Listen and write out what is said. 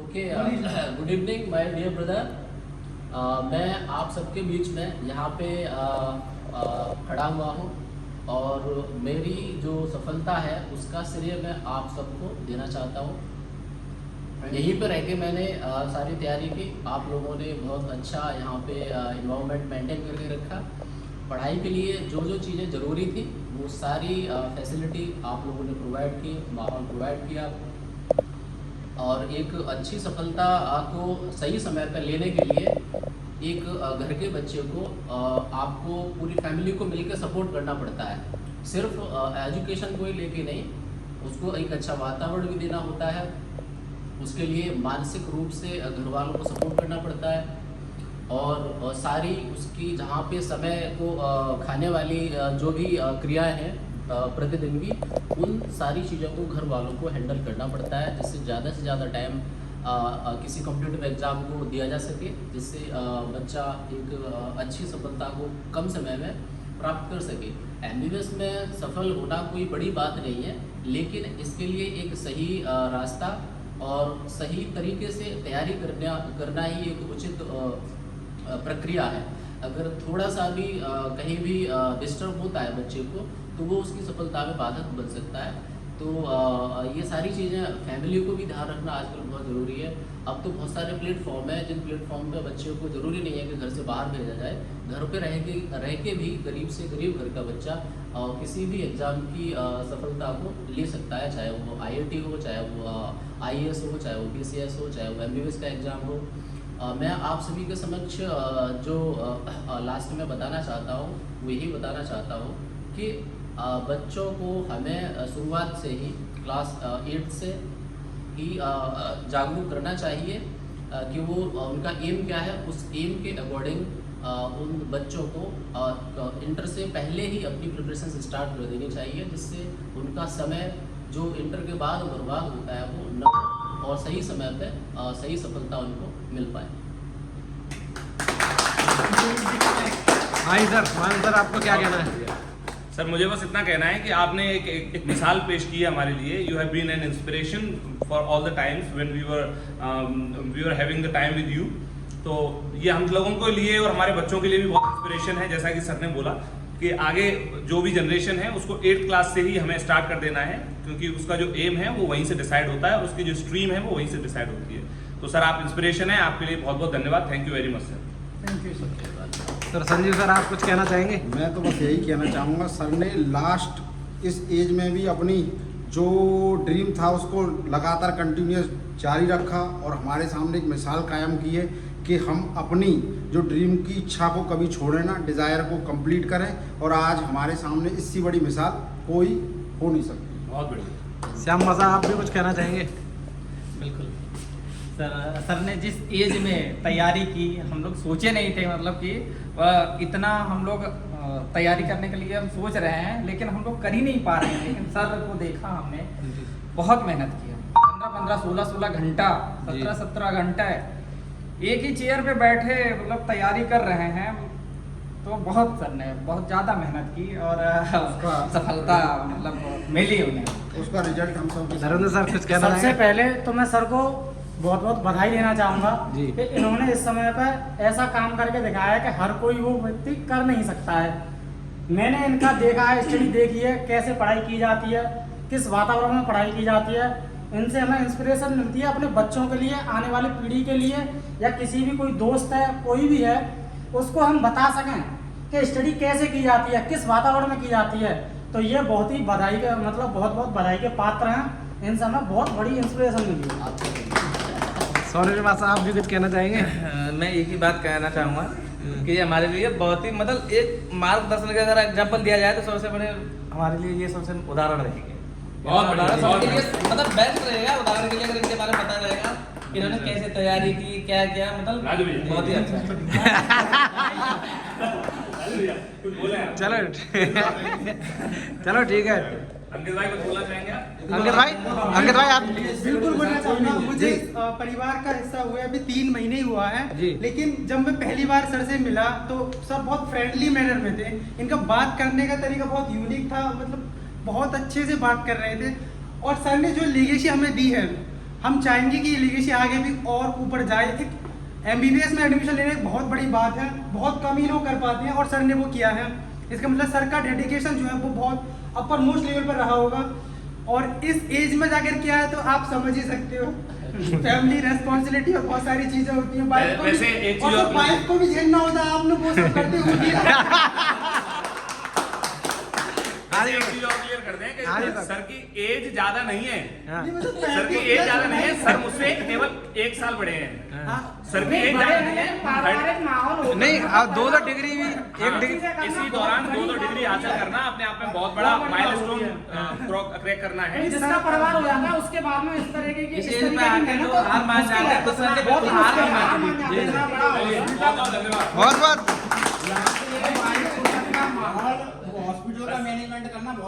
Okay, good evening my dear brother. मैं आप सबके बीच में यहाँ पे खड़ा हुआ हूँ और मेरी जो सफलता है उसका श्रेय मैं आप सबको देना चाहता हूँ। यहीं पे रह के मैंने सारी तैयारी की। आप लोगों ने बहुत अच्छा यहाँ पे इन्वायरमेंट मेंटेन करके रखा। पढ़ाई के लिए जो जो चीज़ें ज़रूरी थी वो सारी फैसिलिटी आप लोगों ने प्रोवाइड की, माहौल प्रोवाइड किया। और एक अच्छी सफलता को सही समय पर लेने के लिए एक घर के बच्चे को आपको पूरी फैमिली को मिलकर सपोर्ट करना पड़ता है। सिर्फ एजुकेशन को ही लेके नहीं, उसको एक अच्छा वातावरण भी देना होता है। उसके लिए मानसिक रूप से घर वालों को सपोर्ट करना पड़ता है और सारी उसकी जहाँ पे समय को खाने वाली जो भी क्रियाएं हैं प्रतिदिन की, उन सारी चीज़ों को घर वालों को हैंडल करना पड़ता है, जिससे ज़्यादा से ज़्यादा टाइम किसी कॉम्पिटिटिव एग्ज़ाम को दिया जा सके, जिससे बच्चा एक अच्छी सफलता को कम समय में प्राप्त कर सके। एमबीबीएस में सफल होना कोई बड़ी बात नहीं है, लेकिन इसके लिए एक सही रास्ता और सही तरीके से तैयारी करना ही एक उचित प्रक्रिया है। अगर थोड़ा सा भी कहीं भी डिस्टर्ब होता है बच्चे को, तो वो उसकी सफलता में बाधक बन सकता है। तो ये सारी चीज़ें फैमिली को भी ध्यान रखना आजकल बहुत ज़रूरी है। अब तो बहुत सारे प्लेटफॉर्म हैं जिन प्लेटफॉर्म पे बच्चे को ज़रूरी नहीं है कि घर से बाहर भेजा जाए। घर पे रह के भी गरीब से गरीब घर का बच्चा किसी भी एग्ज़ाम की सफलता को ले सकता है, चाहे वो IIT हो, चाहे वो IAS हो, चाहे वो PCS हो, चाहे वो MBBS का एग्ज़ाम हो। मैं आप सभी के समक्ष जो लास्ट में बताना चाहता हूँ वो यही बताना चाहता हूँ कि बच्चों को हमें शुरुआत से ही क्लास 8 से ही जागरूक करना चाहिए कि वो उनका एम क्या है। उस एम के अकॉर्डिंग उन बच्चों को इंटर से पहले ही अपनी प्रिपरेशन स्टार्ट कर देनी चाहिए, जिससे उनका समय जो इंटर के बाद बर्बाद होता है वो न और सही समय पे सही सफलता उनको मिल पाए। हाँ सर, आपको क्या कहना है? सर मुझे बस इतना कहना है कि आपने एक मिसाल पेश की है हमारे लिए। You have been an inspiration for all the times when we were having the time with you. तो ये हम लोगों के लिए और हमारे बच्चों के लिए भी बहुत इंस्पिरेशन है। जैसा कि सर ने बोला कि आगे जो भी जनरेशन है उसको 8th क्लास से ही हमें स्टार्ट कर देना है, क्योंकि उसका जो एम है वो वहीं से डिसाइड होता है और उसकी जो स्ट्रीम है वो वहीं से डिसाइड होती है। तो सर आप इंस्पिरेशन है, आपके लिए बहुत बहुत धन्यवाद। Thank you very much sir. Thank you sir. Sanjeev sir, आप कुछ कहना चाहेंगे? मैं तो बस यही कहना चाहूँगा, सर ने लास्ट इस एज में भी अपनी जो ड्रीम था उसको लगातार कंटिन्यूस जारी रखा और हमारे सामने एक मिसाल कायम की है कि हम अपनी जो ड्रीम की इच्छा को कभी छोड़ें ना, डिज़ायर को कंप्लीट करें। और आज हमारे सामने इससे बड़ी मिसाल कोई हो नहीं सकती। बहुत बढ़िया। श्याम मसा, आप भी कुछ कहना चाहेंगे? बिल्कुल सर ने जिस एज में तैयारी की, हम लोग सोचे नहीं थे, मतलब कि इतना हम लोग तैयारी करने के लिए हम सोच रहे हैं लेकिन हम लोग कर ही नहीं पा रहे हैं। लेकिन सर को देखा हमने, बहुत मेहनत किया, 15-15, 16-16 घंटा, 17-17 घंटा एक ही चेयर पे बैठे मतलब तैयारी कर रहे हैं। तो बहुत सर ने बहुत ज़्यादा मेहनत की और सफलता मतलब मिली उन्हें। उसका रिजल्ट हम सब नरेंद्र सर कुछ कहना सबसे चाहेंगे? पहले तो मैं सर को बहुत बहुत बधाई देना चाहूँगा जी। कि इन्होंने इस समय पर ऐसा काम करके दिखाया है कि हर कोई वो व्यक्ति कर नहीं सकता है। मैंने इनका देखा है, स्टडी देखी है, कैसे पढ़ाई की जाती है, किस वातावरण में पढ़ाई की जाती है। इनसे हमें इंस्पिरेशन मिलती है अपने बच्चों के लिए, आने वाली पीढ़ी के लिए, या किसी भी कोई दोस्त है, कोई भी है, उसको हम बता सकें कि स्टडी कैसे की जाती है, किस वातावरण में की जाती है। तो ये बहुत ही बधाई के मतलब बहुत बहुत बधाई के पात्र हैं। इनसे हमें बहुत बड़ी इंस्पिरेशन मिली है। सोनी मासा, आप भी कुछ कहना चाहेंगे? मैं एक ही बात कहना चाहूँगा कि हमारे लिए बहुत ही मतलब एक मार्गदर्शन का अगर एग्जाम्पल दिया जाए तो सबसे बड़े हमारे लिए ये सबसे उदाहरण रहेंगे। बहुत बढ़िया, उदाहरण बहुत सबके लिए मतलब बेस्ट रहेगा। उदाहरण के लिए अगर इनके बारे में पता रहेगा कि इन्होंने कैसे तैयारी की, क्या क्या, मतलब राजू भैया। बहुत ही अच्छा चलो ठीक है। अंकित भाई कुछ बोलना चाहेंगे आप? अंकित भाई आप बिल्कुल बोलना चाहूँगा। मुझे परिवार का हिस्सा हुए अभी 3 महीने ही हुआ है, जी। लेकिन जब मैं पहली बार सर से मिला तो सर बहुत फ्रेंडली मैनर में थे। इनका बात करने का तरीका बहुत यूनिक था, मतलब बहुत अच्छे से बात कर रहे थे। और सर ने जो लीगेसी हमें दी है, हम चाहेंगे कि ये लीगेसी आगे भी और ऊपर जाए। एक MBBS में एडमिशन लेने एक बहुत बड़ी बात है, बहुत कम ही लोग कर पाते हैं और सर ने वो किया है। इसका मतलब सर का डेडिकेशन जो है वो बहुत अपर मोस्ट लेवल पर रहा होगा और इस एज में जाकर किया है तो आप समझ ही सकते हो फैमिली रेस्पॉन्सिबिलिटी और बहुत सारी चीजें होती हैं। वाइफ को भी- वैसे एक चीज और और- वाइफ को भी झेलना होता है, आप लोग वो सब करते होंगे। एक चीज और क्लियर कर दें हाँ जी कि सर। सर की एज ज्यादा नहीं है। हाँ। सर की एज ज्यादा नहीं है, सर मुझसे केवल 1 साल बड़े हैं। हाँ। सर की एज ज्यादा नहीं है। नहीं अब 2 डिग्री भी एक डिग्री इसी दौरान 2 डिग्री हासिल करना अपने आप में बहुत बड़ा माइलस्टोन क्रैक करना है। जिसका परिवार हो जाता है उसके बाद में इस तरीके की इस एज पे आके तो हार मान जाते हैं, तो सर ने बिल्कुल हार नहीं मानी। बहुत बहुत धन्यवाद। बहुत बहुत हॉस्पिटल का मैनेजमेंट करना बहुत